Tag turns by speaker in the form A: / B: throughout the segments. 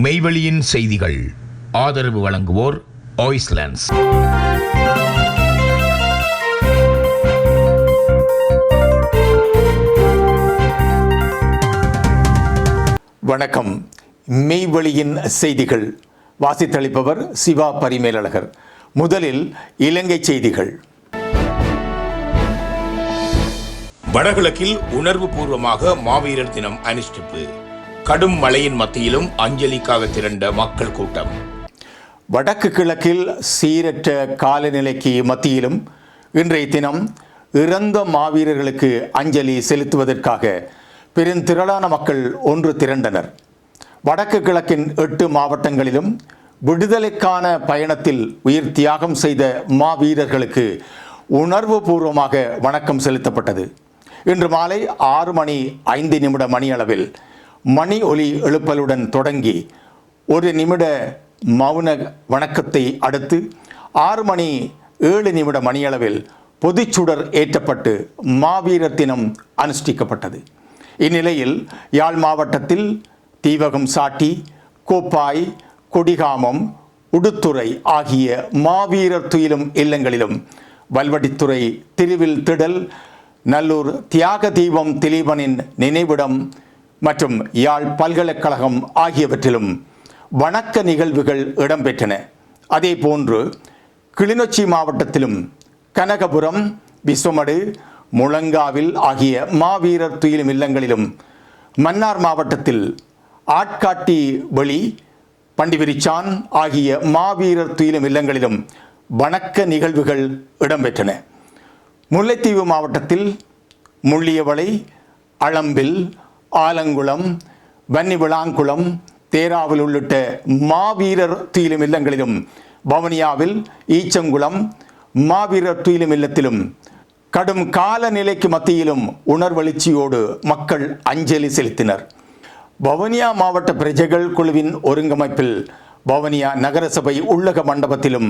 A: மெய்வெளியின் செய்திகள் ஆதரவு வழங்குவோர் ஆய்ஸ்லாண்ட்ஸ்.
B: வணக்கம். மெய்வெளியின் செய்திகள் வாசித்தளிப்பவர் சிவா பரிமேலழகர். முதலில் இலங்கை செய்திகள்.
A: வடகிழக்கில் உணர்வு பூர்வமாக மாவீரர் தினம் அனுஷ்டிப்பு. கடும் மழையின் மத்தியிலும் அஞ்சலிக்காக திரண்ட மக்கள் கூட்டம்.
B: வடக்கு கிழக்கில் சீரற்ற காலநிலைக்கு மத்தியிலும் இன்றைய தினம் இறந்த மாவீரர்களுக்கு அஞ்சலி செலுத்துவதற்காக பெருந்திரளான மக்கள் ஒன்று திரண்டனர். வடக்கு கிழக்கின் 8 மாவட்டங்களிலும் விடுதலைக்கான பயணத்தில் உயிர் தியாகம் செய்த மாவீரர்களுக்கு உணர்வு பூர்வமாக வணக்கம் செலுத்தப்பட்டது. இன்று மாலை 6:05 மணியளவில் மணி ஒலி எழுப்பலுடன் தொடங்கி 1 நிமிட மௌன வணக்கத்தை அடுத்து 6:07 மணியளவில் பொதுச்சுடர் ஏற்றப்பட்டு மாவீரர் தினம் அனுஷ்டிக்கப்பட்டது. இந்நிலையில் யாழ் மாவட்டத்தில் தீவகம் சாட்டி, கோப்பாய், கொடிகாமம், உடுத்துறை ஆகிய மாவீரர் துயிலும் இல்லங்களிலும், வல்வடித்துறை திருவில் திடல், நல்லூர் தியாக தீபம் திலீபனின் நினைவிடம் மற்றும் யாழ் பல்கலைக்கழகம் ஆகியவற்றிலும் வணக்க நிகழ்வுகள் இடம்பெற்றன. அதே போன்று கிளிநொச்சி மாவட்டத்திலும் கனகபுரம், விஸ்வமடு, முழங்காவில் ஆகிய மாவீரர் துயிலும் இல்லங்களிலும், மன்னார் மாவட்டத்தில் ஆட்காட்டி வெளி, பண்டிவிரிச்சான் ஆகிய மாவீரர் துயிலும் இல்லங்களிலும் வணக்க நிகழ்வுகள் இடம்பெற்றன. முல்லைத்தீவு மாவட்டத்தில் முள்ளியவளை, அளம்பில், ஆலங்குளம், வன்னிவிளாங்குளம், தேராவில் உள்ளிட்ட மாவீரர் துயிலும் இல்லங்களிலும், வவுனியாவில் ஈச்சங்குளம் மாவீரர் துயிலும் இல்லத்திலும் கடும் காலநிலைக்கு மத்தியிலும் உணர்வெழுச்சியோடு மக்கள் அஞ்சலி செலுத்தினர். வவுனியா மாவட்ட பிரஜைகள் குழுவின் ஒருங்கமைப்பில் வவுனியா நகரசபை உள்ளக மண்டபத்திலும்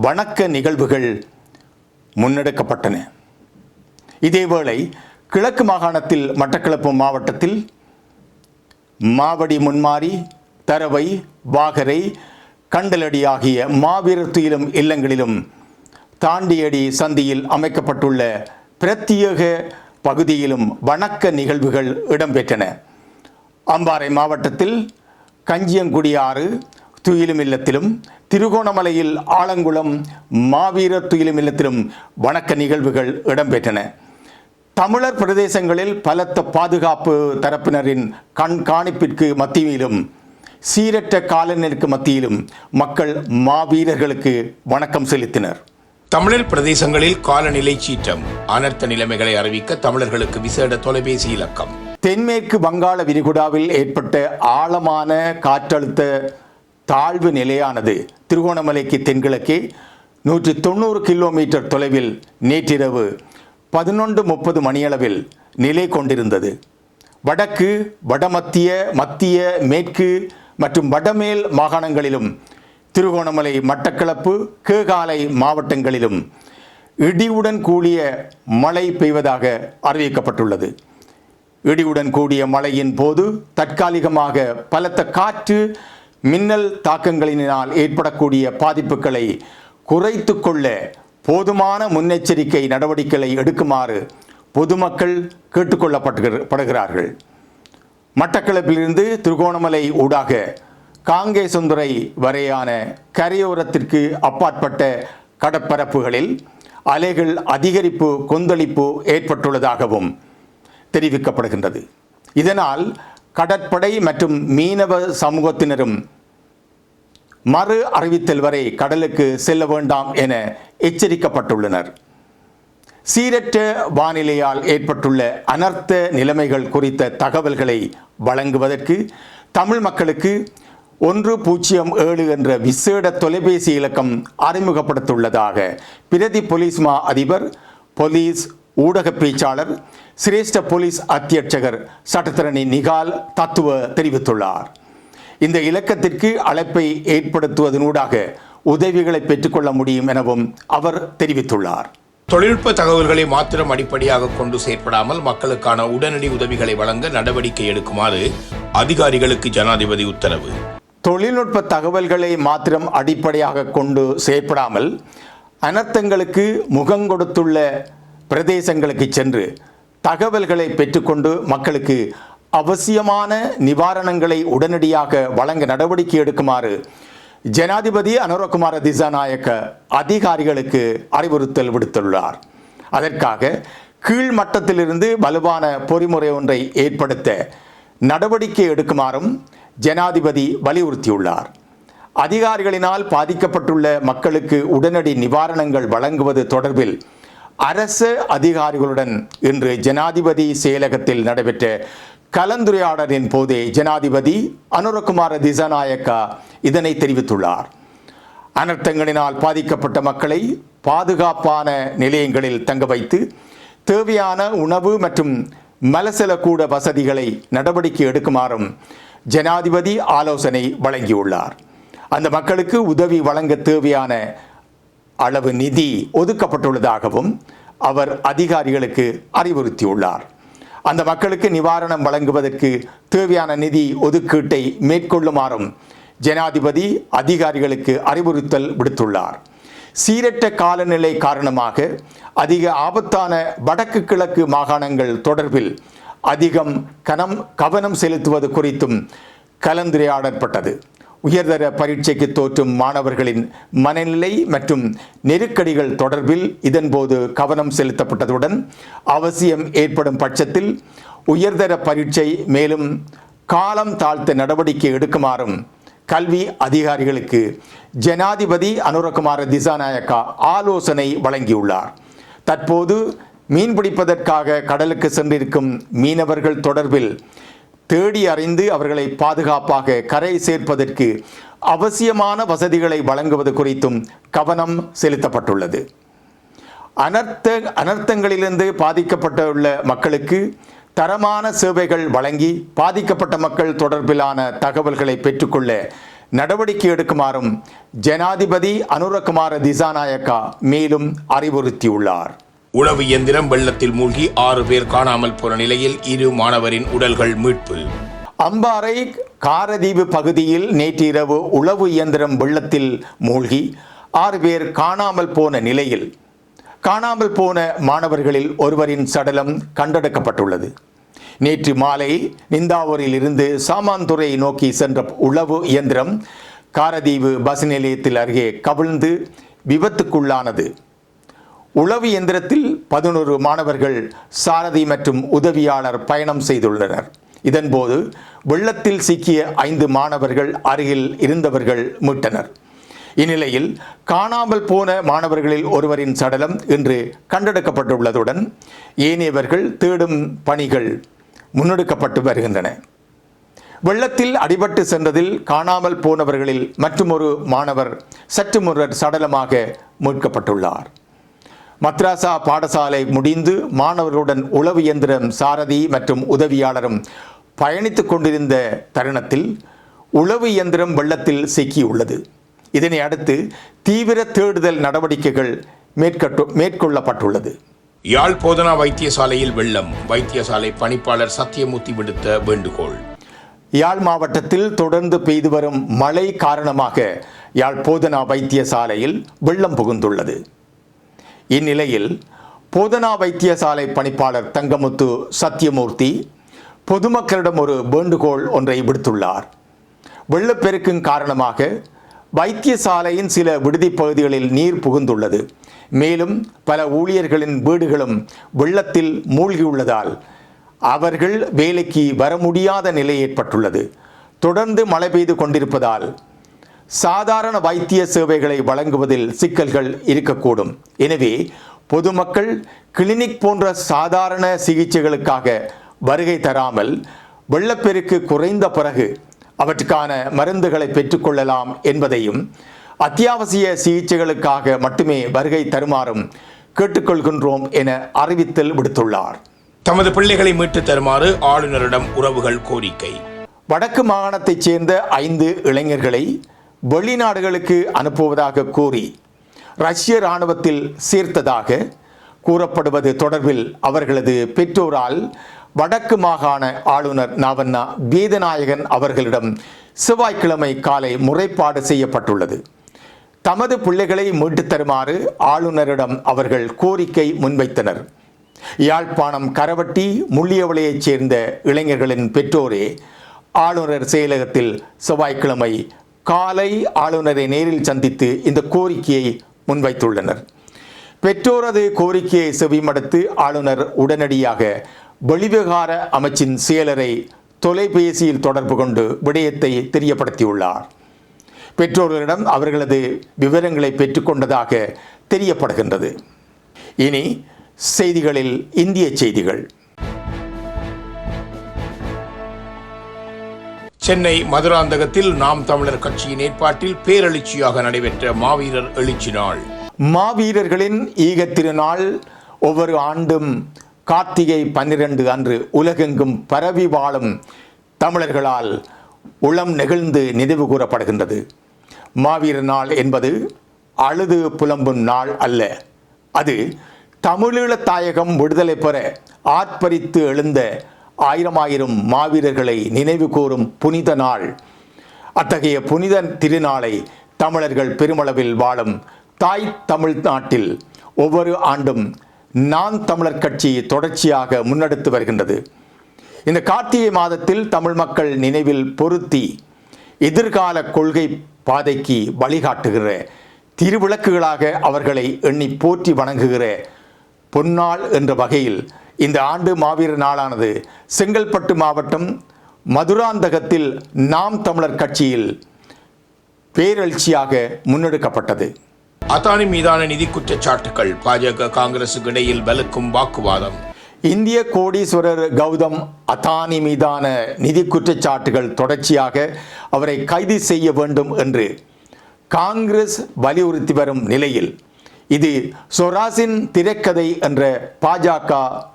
B: வணக்க நிகழ்வுகள் முன்னெடுக்கப்பட்டன. இதேவேளை கிழக்கு மாகாணத்தில் மட்டக்களப்பு மாவட்டத்தில் மாவடி, முன்மாரி, தரவை, வாகரை, கண்டலடி ஆகிய மாவீரர் துயிலும் இல்லங்களிலும், தாண்டியடி சந்தியில் அமைக்கப்பட்டுள்ள பிரத்யேக பகுதியிலும் வணக்க நிகழ்வுகள் இடம்பெற்றன. அம்பாறை மாவட்டத்தில் கஞ்சியங்குடியாறு துயிலும் இல்லத்திலும், திருகோணமலையில் ஆலங்குளம் மாவீரர் துயிலும் இல்லத்திலும் வணக்க நிகழ்வுகள் இடம்பெற்றன. தமிழர் பிரதேசங்களில் பலத்த பாதுகாப்பு தரப்பினரின் கண்காணிப்பிற்கு மத்தியிலும் சீரற்ற காலநிலைக்கு மத்தியிலும் மக்கள் மாவீரர்களுக்கு வணக்கம் செலுத்தினர்.
A: தமிழர் பிரதேசங்களில் காலநிலை சீற்றம். அனர்த்த நிலைமைகளை அறிவிக்க தமிழர்களுக்கு விசேட தொலைபேசி இலக்கம்.
B: தென்மேற்கு வங்காள விரிகுடாவில் ஏற்பட்ட ஆழமான காற்றழுத்த தாழ்வு நிலையானது திருகோணமலைக்கு தென்கிழக்கே 190 கிலோமீட்டர் தொலைவில் நேற்றிரவு 11:30 மணியளவில் நிலை கொண்டிருந்தது. வடக்கு, வடமத்திய, மத்திய, மேற்கு மற்றும் வடமேல் மாகாணங்களிலும், திருகோணமலை, மட்டக்களப்பு, கேகாலை மாவட்டங்களிலும் இடியுடன் கூடிய மழை பெய்வதாக அறிவிக்கப்பட்டுள்ளது. இடியுடன் கூடிய மழையின் போது தற்காலிகமாக பலத்த காற்று, மின்னல் தாக்கங்களினால் ஏற்படக்கூடிய பாதிப்புகளை குறைத்து கொள்ள போதுமான முன்னெச்சரிக்கை நடவடிக்கைகளை எடுக்குமாறு பொதுமக்கள் கேட்டுக்கொள்ளப்படுகிறார்கள். மட்டக்களப்பிலிருந்து திருகோணமலை ஊடாக காங்கேசந்துறை வரையான கரையோரத்திற்கு அப்பாற்பட்ட கடற்பரப்புகளில் அலைகள் அதிகரிப்பு, கொந்தளிப்பு ஏற்பட்டுள்ளதாகவும் தெரிவிக்கப்படுகின்றது. இதனால் கடற்படை மற்றும் மீனவ சமூகத்தினரும் மறு அறிவித்தல் வரை கடலுக்கு செல்ல வேண்டாம் என எச்சரிக்கப்பட்டுள்ளனர். சீரற்ற வானிலையால் ஏற்பட்டுள்ள அனர்த்த நிலைமைகள் குறித்த தகவல்களை வழங்குவதற்கு தமிழ் மக்களுக்கு 107 என்ற விசேட தொலைபேசி இலக்கம் அறிமுகப்படுத்தியுள்ளதாக பிரதி போலீஸ் மா அதிபர், போலீஸ் ஊடக பேச்சாளர், சிரேஷ்ட போலீஸ் அத்தியட்சகர் சட்டத்தரணி நிகால் தத்துவ தெரிவித்துள்ளார். இந்த இலக்கத்திற்கு அழைப்பை ஏற்படுத்துவதனூடாக உதவிகளை பெற்றுக்கொள்ள முடியும் எனவும் அவர் தெரிவித்துள்ளார்.
A: தொழில்நுட்ப தகவல்களை மாத்திரம் அடிப்படையாக கொண்டு செயற்படாமல் மக்களுக்கான உடனடி உதவிகளை வழங்க நடவடிக்கை எடுக்குமாறு அதிகாரிகளுக்கு ஜனாதிபதி உத்தரவு.
B: தொழில்நுட்ப தகவல்களை மாத்திரம் அடிப்படையாக கொண்டு செயற்படாமல் அனர்த்தங்களுக்கு முகங்கொடுத்துள்ள பிரதேசங்களுக்கு சென்று தகவல்களை பெற்றுக்கொண்டு மக்களுக்கு அவசியமான நிவாரணங்களை உடனடியாக வழங்க நடவடிக்கை எடுக்குமாறு ஜனாதிபதி அனுரகுமார திசாநாயக்க அதிகாரிகளுக்கு அறிவுறுத்தல் விடுத்துள்ளார். அதற்காக கீழ்மட்டத்திலிருந்து வலுவான பொறிமுறை ஒன்றை ஏற்படுத்த நடவடிக்கை எடுக்குமாறும் ஜனாதிபதி வலியுறுத்தியுள்ளார். அதிகாரிகளினால் பாதிக்கப்பட்டுள்ள மக்களுக்கு உடனடி நிவாரணங்கள் வழங்குவது தொடர்பில் அரசு அதிகாரிகளுடன் இன்று ஜனாதிபதி செயலகத்தில் நடைபெற்ற கலந்துரையாடலின் போதே ஜனாதிபதி அனுரகுமார திசாநாயக்கா இதனை தெரிவித்துள்ளார். அனர்த்தங்களினால் பாதிக்கப்பட்ட மக்களை பாதுகாப்பான நிலையங்களில் தங்க வைத்து தேவையான உணவு மற்றும் மலசலக்கூட வசதிகளை நடவடிக்கை எடுக்குமாறும் ஜனாதிபதி ஆலோசனை வழங்கியுள்ளார். அந்த மக்களுக்கு உதவி வழங்க தேவையான அளவு நிதி ஒதுக்கப்பட்டுள்ளதாகவும் அவர் அதிகாரிகளுக்கு அறிவுறுத்தியுள்ளார். அந்த மக்களுக்கு நிவாரணம் வழங்குவதற்கு தேவையான நிதி ஒதுக்கீட்டை மேற்கொள்ளுமாறும் ஜனாதிபதி அதிகாரிகளுக்கு அறிவுறுத்தல் விடுத்துள்ளார். சீரற்ற காலநிலை காரணமாக அதிக ஆபத்தான வடக்கு கிழக்கு மாகாணங்கள் தொடர்பில் அதிகம் கவனம் செலுத்துவது குறித்தும் கலந்துரையாடப்பட்டது. உயர்தர பரீட்சைக்கு தோற்றும் மாணவர்களின் மனநிலை மற்றும் நெருக்கடிகள் தொடர்பில் இதன்போது கவனம் செலுத்தப்பட்டதுடன் அவசியம் ஏற்படும் பட்சத்தில் உயர்தர பரீட்சை மேலும் காலம் தாழ்த்த நடவடிக்கை எடுக்குமாறும் கல்வி அதிகாரிகளுக்கு ஜனாதிபதி அனுரகுமார திசாநாயக்கா ஆலோசனை வழங்கியுள்ளார். தற்போது மீன்பிடிப்பதற்காக கடலுக்கு சென்றிருக்கும் மீனவர்கள் தொடர்பில் தேடி அறிந்து அவர்களை பாதுகாப்பாக கரை சேர்ப்பதற்கு அவசியமான வசதிகளை வழங்குவது குறித்தும் கவனம் செலுத்தப்பட்டுள்ளது. அனர்த்தங்களிலிருந்து பாதிக்கப்பட்டுள்ள மக்களுக்கு தரமான சேவைகள் வழங்கி பாதிக்கப்பட்ட மக்கள் தொடர்பிலான தகவல்களை பெற்றுக்கொள்ள நடவடிக்கை எடுக்குமாறும் ஜனாதிபதி அனுரகுமார திசாநாயக்கா மேலும் அறிவுறுத்தியுள்ளார்.
A: உளவு இயந்திரம் வெள்ளத்தில் மூழ்கி 6 பேர் காணாமல் போன நிலையில் 2 மாணவரின் உடல்கள் மீட்பு.
B: அம்பாறை காரதீவு பகுதியில் நேற்று இரவு உளவு இயந்திரம் வெள்ளத்தில் மூழ்கி 6 பேர் காணாமல் போன நிலையில் காணாமல் போன மாணவர்களில் ஒருவரின் சடலம் கண்டெடுக்கப்பட்டுள்ளது. நேற்று மாலை நிந்தாவூரில் இருந்து சாமான்துறை நோக்கி சென்ற உளவு இயந்திரம் காரதீவு பஸ் நிலையத்தில் அருகே கவிழ்ந்து விபத்துக்குள்ளானது. உளவு இயந்திரத்தில் 11 மாணவர்கள் சாரதி மற்றும் உதவியாளர் பயணம் செய்துள்ளனர். இதன்போது வெள்ளத்தில் சிக்கிய 5 மாணவர்கள் அருகில் இருந்தவர்கள் மீட்டனர். இந்நிலையில் காணாமல் போன மாணவர்களில் ஒருவரின் சடலம் இன்று கண்டெடுக்கப்பட்டுள்ளதுடன் ஏனையவர்கள் தேடும் பணிகள் முன்னெடுக்கப்பட்டு வருகின்றன. வெள்ளத்தில் அடிபட்டு சென்றதில் காணாமல் போனவர்களில் மற்றொரு மாணவர் சற்று முன்னர் சடலமாக மீட்கப்பட்டுள்ளார். மத்ராசா பாடசாலை முடிந்து மாணவர்களுடன் உளவு இயந்திரம் சாரதி மற்றும் உதவியாளரும் பயணித்துக் கொண்டிருந்த தருணத்தில் உளவு இயந்திரம் வெள்ளத்தில் சிக்கியுள்ளது. இதனை அடுத்து தீவிர தேடுதல் நடவடிக்கைகள் மேற்கொள்ளப்பட்டுள்ளது.
A: யாழ் போதனா வைத்தியசாலையில் வெள்ளம். வைத்தியசாலை பணிப்பாளர் சத்தியமூர்த்தி விடுத்த வேண்டுகோள்.
B: யாழ் மாவட்டத்தில் தொடர்ந்து பெய்து வரும் மழை காரணமாக யாழ் போதனா வைத்தியசாலையில் வெள்ளம் புகுந்துள்ளது. இந்நிலையில் போதனா வைத்தியசாலை பணிப்பாளர் தங்கமுத்து சத்தியமூர்த்தி பொதுமக்களிடம் ஒரு வேண்டுகோள் ஒன்றை விடுத்துள்ளார். வெள்ளப்பெருக்கின் காரணமாக வைத்தியசாலையின் சில விடுதி பகுதிகளில் நீர் புகுந்துள்ளது. மேலும் பல ஊழியர்களின் வீடுகளும் வெள்ளத்தில் மூழ்கியுள்ளதால் அவர்கள் வேலைக்கு வர முடியாத நிலை ஏற்பட்டுள்ளது. தொடர்ந்து மழை பெய்து கொண்டிருப்பதால் சாதாரண வைத்திய சேவைகளை வழங்குவதில் சிக்கல்கள் இருக்கக்கூடும். எனவே பொதுமக்கள் கிளினிக் போன்ற சாதாரண சிகிச்சைகளுக்காக வருகை தராமல் வெள்ளப்பெருக்கு குறைந்த பிறகு அவற்றுக்கான மருந்துகளை பெற்றுக்கொள்ளலாம் என்பதையும் அத்தியாவசிய சிகிச்சைகளுக்காக மட்டுமே வருகை தருமாறும் கேட்டுக்கொள்கின்றோம் என அறிவித்தல் விடுத்துள்ளார்.
A: தமது பிள்ளைகளை மீட்டு தருமாறு ஆளுநரிடம் உறவுகள் கோரிக்கை.
B: வடக்கு மாகாணத்தைச் சேர்ந்த 5 இளைஞர்களை வெளிநாடுகளுக்கு அனுப்புவதாக கூறி ரஷ்ய இராணுவத்தில் சேர்த்ததாக கூறப்படுவது தொடர்பில் அவர்களது பெற்றோரால் வடக்கு மாகாண ஆளுநர் நாவண்ணா வேதநாயகன் அவர்களிடம் செவ்வாய்க்கிழமை காலை முறைப்பாடு செய்யப்பட்டுள்ளது. தமது பிள்ளைகளை மீட்டுத் தருமாறு ஆளுநரிடம் அவர்கள் கோரிக்கை முன்வைத்தனர். யாழ்ப்பாணம் கரவட்டி முள்ளியவளையைச் சேர்ந்த இளைஞர்களின் பெற்றோரே ஆளுநர் செயலகத்தில் செவ்வாய்க்கிழமை காலை ஆளுநரை நேரில் சந்தித்து இந்த கோரிக்கையை முன்வைத்துள்ளனர். பெற்றோரது கோரிக்கையை செவிமடுத்து ஆளுநர் உடனடியாக வெளிவிவகார அமைச்சின் செயலரை தொலைபேசியில் தொடர்பு கொண்டு விடயத்தை தெரியப்படுத்தியுள்ளார். பெற்றோர்களிடம் அவர்களது விவரங்களை பெற்றுக்கொண்டதாக தெரியப்படுகின்றது. இனி செய்திகளில் இந்திய செய்திகள்.
A: சென்னை மதுராந்தகத்தில் நாம் தமிழர் கட்சியின் ஏற்பாட்டில் பேரெழுச்சியாக நடைபெற்ற மாவீரர் எழுச்சி நாள்.
B: மாவீரர்களின் ஈகத் திருநாள் ஒவ்வொரு ஆண்டும் கார்த்திகை 12 அன்று உலகெங்கும் பரவி வாழும் தமிழர்களால் உளம் நெகிழ்ந்து நினைவு கூறப்படுகின்றது. மாவீரர் நாள் என்பது அழுது புலம்பும் நாள் அல்ல. அது தமிழீழத் தாயகம் விடுதலை பெற ஆர்ப்பரித்து எழுந்த ஆயிரம் மாவீரர்களை நினைவு கூறும் புனித நாள். அத்தகைய புனித திருநாளை தமிழர்கள் பெருமளவில் வாழும் தாய் தமிழ்நாட்டில் ஒவ்வொரு ஆண்டும் நாம் தமிழர் கட்சி தொடர்ச்சியாக முன்னெடுத்து வருகின்றது. இந்த கார்த்திகை மாதத்தில் தமிழ் மக்கள் நினைவில் பொருத்தி எதிர்கால கொள்கை பாதைக்கு வழிகாட்டுகிற திருவிளக்குகளாக அவர்களை எண்ணி போற்றி வணங்குகிற பொன்னாள் என்ற வகையில் இந்த ஆண்டு மாவீரர் நாளானது செங்கல்பட்டு மாவட்டம் மதுராந்தகத்தில் நாம் தமிழர் கட்சியில் பேரெழுச்சியாக முன்னெடுக்கப்பட்டது.
A: அதானி மீதான நிதி குற்றச்சாட்டுகள், பாஜக காங்கிரசுக்கு இடையில் வலுக்கும் வாக்குவாதம்.
B: இந்திய கோடீஸ்வரர் கௌதம் அதானி மீதான நிதி குற்றச்சாட்டுகள் தொடர்ச்சியாக அவரை கைது செய்ய வேண்டும் என்று காங்கிரஸ் வலியுறுத்தி வரும் நிலையில் இது சொராஸின் திரைக்கதை என்ற பாஜக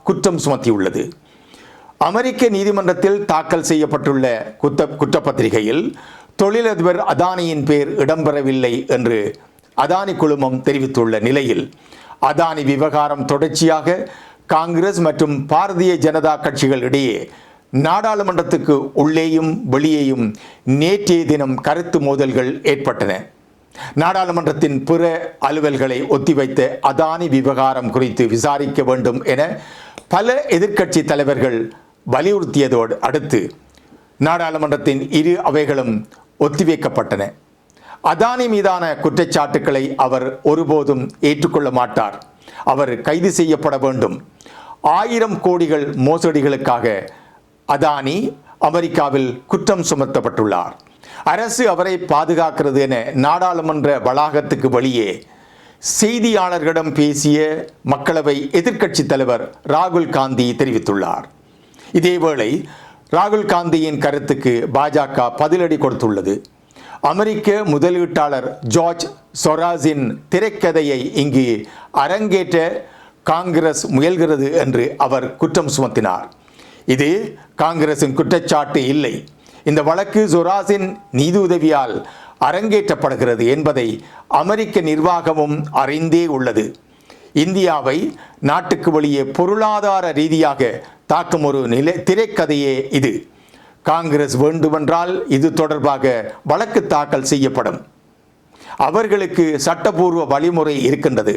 B: குற்றம் சுமத்தியுள்ளது. அமெரிக்க நீதிமன்றத்தில் தாக்கல் செய்யப்பட்டுள்ள குற்றப்பத்திரிகையில் தொழிலதிபர் அதானியின் பெயர் இடம்பெறவில்லை என்று அதானி குழுமம் தெரிவித்துள்ள நிலையில் அதானி விவகாரம் தொடர்ச்சியாக காங்கிரஸ் மற்றும் பாரதிய ஜனதா கட்சிகள் இடையே நாடாளுமன்றத்துக்கு உள்ளேயும் வெளியேயும் நேற்றைய தினம் கருத்து மோதல்கள் ஏற்பட்டன. நாடாளுமன்றத்தின் பிற அலுவல்களை ஒத்திவைத்த அதானி விவகாரம் குறித்து விசாரிக்க வேண்டும் என பல எதிர்க்கட்சி தலைவர்கள் வலியுறுத்தியதோடு அடுத்து நாடாளுமன்றத்தின் இரு அவைகளும் ஒத்திவைக்கப்பட்டன. அதானி மீதான குற்றச்சாட்டுக்களை அவர் ஒருபோதும் ஏற்றுக்கொள்ள மாட்டார். அவர் கைது செய்யப்பட வேண்டும். 1000 கோடிகள் மோசடிகளுக்காக அதானி அமெரிக்காவில் குற்றம் சுமத்தப்பட்டுள்ளார். அரசு அவரை பாதுகாக்கிறது என நாடாளுமன்ற வளாகத்துக்கு வெளியே செய்தியாளர்களிடம் பேசிய மக்களவை எதிர்க்கட்சி தலைவர் ராகுல் காந்தி தெரிவித்துள்ளார். இதேவேளை ராகுல் காந்தியின் கருத்துக்கு பாஜக பதிலடி கொடுத்துள்ளது. அமெரிக்க முதலீட்டாளர் ஜார்ஜ் சொராஸின் திரைக்கதையை இங்கு அரங்கேற்ற காங்கிரஸ் முயல்கிறது என்று அவர் குற்றம் சுமத்தினார். இது காங்கிரசின் குற்றச்சாட்டு இல்லை. இந்த வழக்கு சொராஸின் நிதியுதவியால் அரங்கேற்றப்படுகிறது என்பதை அமெரிக்க நிர்வாகமும் அறிந்தே உள்ளது. இந்தியாவை நாட்டுக்கு வெளியே பொருளாதார ரீதியாக தாக்கும் ஒரு திரைக்கதையே இது. காங்கிரஸ் வேண்டுமென்றால் இது தொடர்பாக வழக்கு தாக்கல் செய்யப்படும். அவர்களுக்கு சட்டபூர்வ வழிமுறை இருக்கின்றது.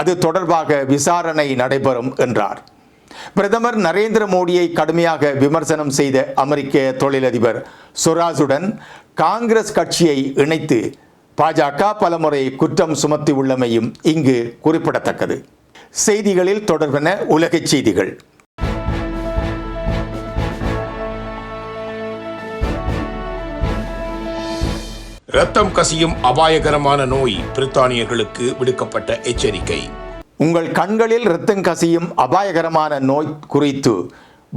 B: அது தொடர்பாக விசாரணை நடைபெறும் என்றார். பிரதமர் நரேந்திர மோடியை கடுமையாக விமர்சனம் செய்த அமெரிக்க தொழிலதிபர் சொராஸுடன் காங்கிரஸ் கட்சியை இணைத்து பாஜக பலமுறை குற்றம் சுமத்தியுள்ளமையும் இங்கு குறிப்பிடத்தக்கது. செய்திகளில் தொடர்பென உலகச் செய்திகள்.
A: இரத்தம் கசியும் அபாயகரமான நோய், பிரித்தானியர்களுக்கு விடுக்கப்பட்ட எச்சரிக்கை.
B: உங்கள் கண்களில் இரத்தம் கசியும் அபாயகரமான நோய் குறித்து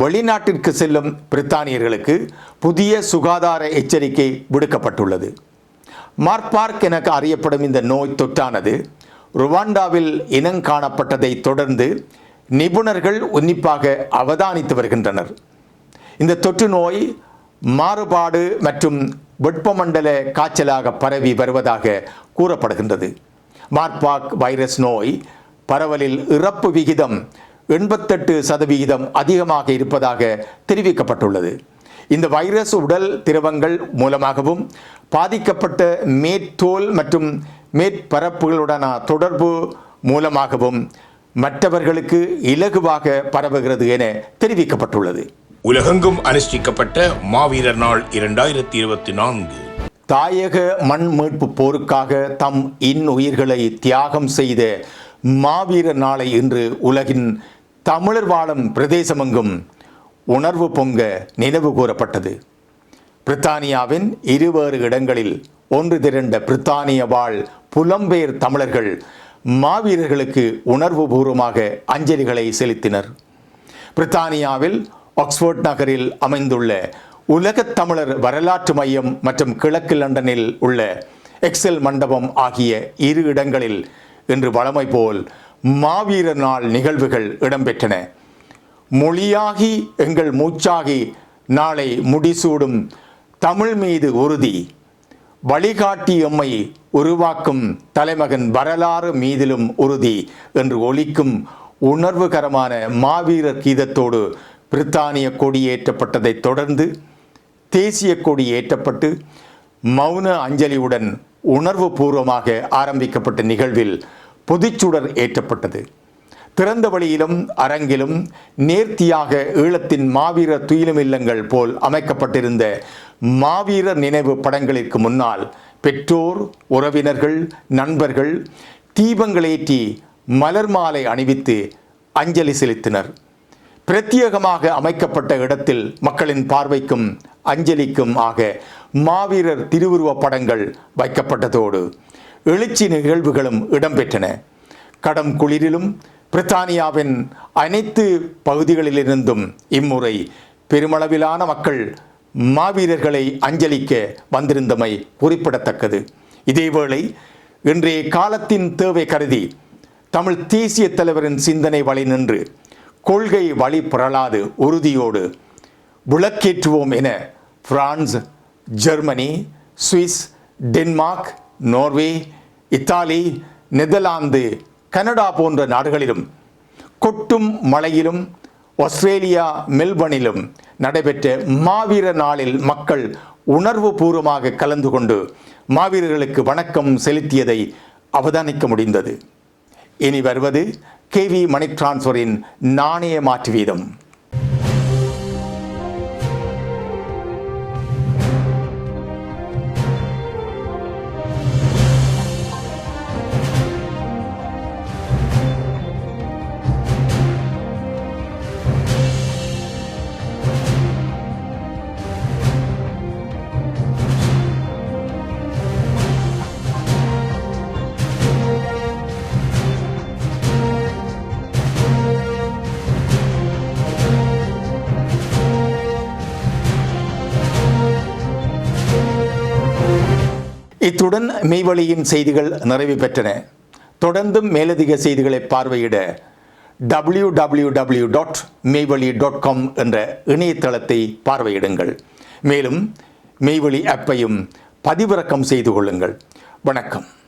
B: வெளிநாட்டிற்கு செல்லும் பிரித்தானியர்களுக்கு புதிய சுகாதார எச்சரிக்கை விடுக்கப்பட்டுள்ளது. மார்பார்க் என அறியப்படும் இந்த நோய் தொற்றானது ருவாண்டாவில் இனங்காணப்பட்டதை தொடர்ந்து நிபுணர்கள் உன்னிப்பாக அவதானித்து வருகின்றனர். இந்த தொற்று நோய் மாறுபாடு மற்றும் வெப்பமண்டல காய்ச்சலாக பரவி வருவதாக கூறப்படுகின்றது. மார்பார்க் வைரஸ் நோய் பரவலில் இறப்பு விகிதம் 88% அதிகமாக இருப்பதாக தெரிவிக்கப்பட்டுள்ளது. இந்த வைரஸ் உடல் திரவங்கள் மூலமாகவும் பாதிக்கப்பட்ட மேற்தோல் மற்றும் மேற்பரப்புகளுடனான தொடர்பு மூலமாகவும் மற்றவர்களுக்கு இலகுவாக பரவுகிறது என தெரிவிக்கப்பட்டுள்ளது.
A: உலகெங்கும் அனுஷ்டிக்கப்பட்ட மாவீரர் நாள் 2024.
B: தாயக மண் மீட்பு போருக்காக தம் இன்னுயிர்களை தியாகம் செய்த மாவீரர் நாளை இன்று உலகின் தமிழர் வாழும் பிரதேசமெங்கும் உணர்வு பொங்க நினைவு கூறப்பட்டது. பிரித்தானியாவின் இருவேறு இடங்களில் ஒன்று திரண்ட பிரித்தானிய வாழ் புலம்பெயர் தமிழர்கள் மாவீரர்களுக்கு உணர்வு பூர்வமாக அஞ்சலிகளை செலுத்தினர். பிரித்தானியாவில் ஆக்ஸ்போர்ட் நகரில் அமைந்துள்ள உலகத் தமிழர் வரலாற்று மையம் மற்றும் கிழக்கு லண்டனில் உள்ள எக்ஸல் மண்டபம் ஆகிய இரு இடங்களில் இன்று வழமை போல் மாவீரர் நாள் நிகழ்வுகள் இடம்பெற்றன. மொழியாகி எங்கள் மூச்சாகி நாளை முடிசூடும் தமிழ் மீது உறுதி, வழிகாட்டி எம்மை உருவாக்கும் தலைமகன் வரலாறு மீதிலும் உறுதி என்று ஒலிக்கும் உணர்வுகரமான மாவீரர் கீதத்தோடு பிரித்தானிய கொடி ஏற்றப்பட்டதைத் தொடர்ந்து தேசிய கொடி ஏற்றப்பட்டு மௌன அஞ்சலியுடன் உணர்வு பூர்வமாக ஆரம்பிக்கப்பட்ட நிகழ்வில் பொதுச்சுடர் ஏற்றப்பட்டது. திறந்த வழியிலும் அரங்கிலும் நேர்த்தியாக ஈழத்தின் மாவீரர் துயிலும் இல்லங்கள் போல் அமைக்கப்பட்டிருந்த மாவீரர் நினைவு படங்களிற்கு முன்னால் பெற்றோர், உறவினர்கள், நண்பர்கள் தீபங்களேற்றி மலர் மாலை அணிவித்து அஞ்சலி செலுத்தினர். பிரத்யேகமாக அமைக்கப்பட்ட இடத்தில் மக்களின் பார்வைக்கும் அஞ்சலிக்கும் ஆக மாவீரர் திருவுருவ படங்கள் வைக்கப்பட்டதோடு எழுச்சி நிகழ்வுகளும் இடம்பெற்றன. கடும் குளிரிலும் பிரித்தானியாவின் அனைத்து பகுதிகளிலிருந்தும் இம்முறை பெருமளவிலான மக்கள் மாவீரர்களை அஞ்சலிக்க வந்திருந்தமை குறிப்பிடத்தக்கது. இதேவேளை இன்றைய காலத்தின் தேவை கருதி தமிழ் தேசிய தலைவரின் சிந்தனை வழி நின்று கொள்கை வழி புரளாது உறுதியோடு விளக்கேற்றுவோம் என France, Germany, Swiss, Denmark, Norway, Italy, Netherlands, Canada போன்ற நாடுகளிலும் கொட்டும் மழையிலும் ஆஸ்திரேலியா மெல்பர்னிலும் நடைபெற்ற மாவீரர் நாளில் மக்கள் உணர்வு பூர்வமாக கலந்து கொண்டு மாவீரர்களுக்கு வணக்கம் செலுத்தியதை அவதானிக்க முடிந்தது. இனி வருவது KV மணி டிரான்ஸ்ஃபரின் நாணய மாற்று வீதம். இத்துடன் மெய்வழியின் செய்திகள் நிறைவு பெற்றன. தொடர்ந்தும் மேலதிக செய்திகளை பார்வையிட www.மெய்வழி.com என்ற இணையதளத்தை பார்வையிடுங்கள். மேலும் மெய்வழி ஆப்பையும் பதிவிறக்கம் செய்து கொள்ளுங்கள். வணக்கம்.